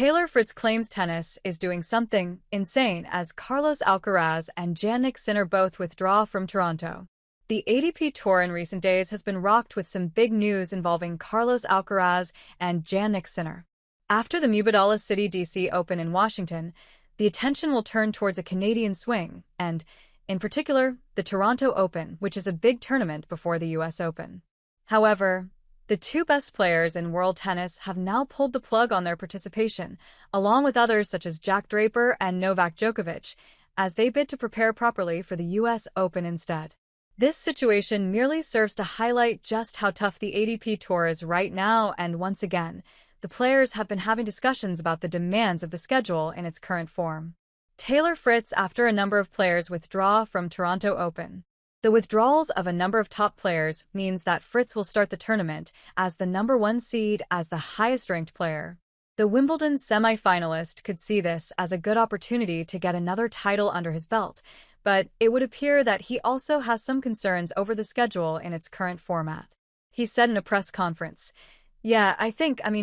Taylor Fritz claims tennis is doing something insane as Carlos Alcaraz and Jannik both withdraw from Toronto. The ATP Tour in recent days has been rocked with some big news involving Carlos Alcaraz and Jannik. After the Wimbledon City DC Open in Washington, the attention will turn towards a Canadian swing and, in particular, the Toronto Open, which is a big tournament before the US Open. However, the two best players in world tennis have now pulled the plug on their participation, along with others such as Jack Draper and Novak Djokovic, as they bid to prepare properly for the US Open instead. This situation merely serves to highlight just how tough the ATP Tour is right now, and once again, the players have been having discussions about the demands of the schedule in its current form. Taylor Fritz after a number of players withdraw from Toronto Open. The withdrawals of a number of top players means that Fritz will start the tournament as the #1 seed as the highest-ranked player. The Wimbledon semi-finalist could see this as a good opportunity to get another title under his belt, but it would appear that he also has some concerns over the schedule in its current format. He said in a press conference, "Yeah,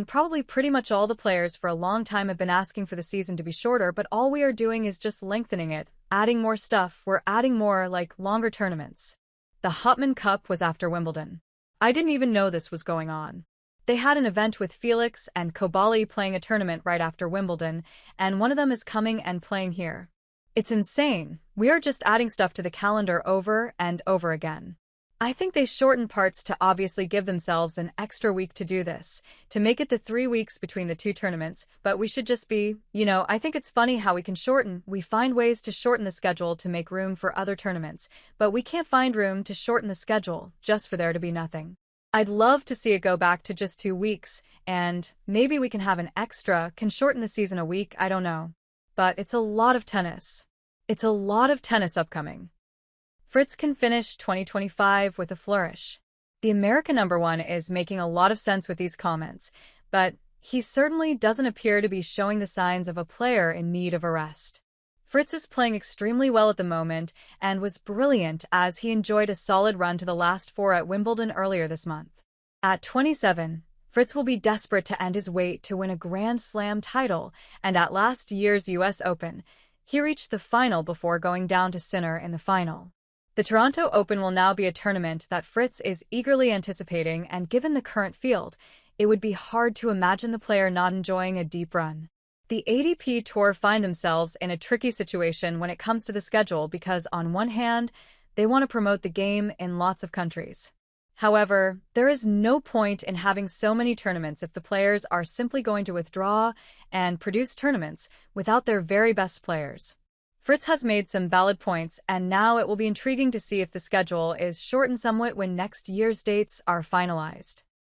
probably pretty much all the players for a long time have been asking for the season to be shorter, but all we are doing is just lengthening it, adding more stuff, we're adding more, longer tournaments." The Hopman Cup was after Wimbledon. "I didn't even know this was going on. They had an event with Felix and Kobali playing a tournament right after Wimbledon, and one of them is coming and playing here. It's insane. We are just adding stuff to the calendar over and over again. I think they shortened parts to obviously give themselves an extra week to do this, to make it the 3 weeks between the two tournaments, but we should just be, I think it's funny how we find ways to shorten the schedule to make room for other tournaments, but we can't find room to shorten the schedule just for there to be nothing. I'd love to see it go back to just 2 weeks, and maybe we can have an extra, can shorten the season a week, I don't know. But it's a lot of tennis. It's a lot of tennis upcoming." Fritz can finish 2025 with a flourish. The American #1 is making a lot of sense with these comments, but he certainly doesn't appear to be showing the signs of a player in need of a rest. Fritz is playing extremely well at the moment and was brilliant as he enjoyed a solid run to the last 4 at Wimbledon earlier this month. At 27, Fritz will be desperate to end his wait to win a Grand Slam title, and at last year's US Open, he reached the final before going down to Sinner in the final. The Toronto Open will now be a tournament that Fritz is eagerly anticipating, and given the current field, it would be hard to imagine the player not enjoying a deep run. The ATP Tour find themselves in a tricky situation when it comes to the schedule because, on one hand, they want to promote the game in lots of countries. However, there is no point in having so many tournaments if the players are simply going to withdraw and produce tournaments without their very best players. Fritz has made some valid points, and now it will be intriguing to see if the schedule is shortened somewhat when next year's dates are finalized.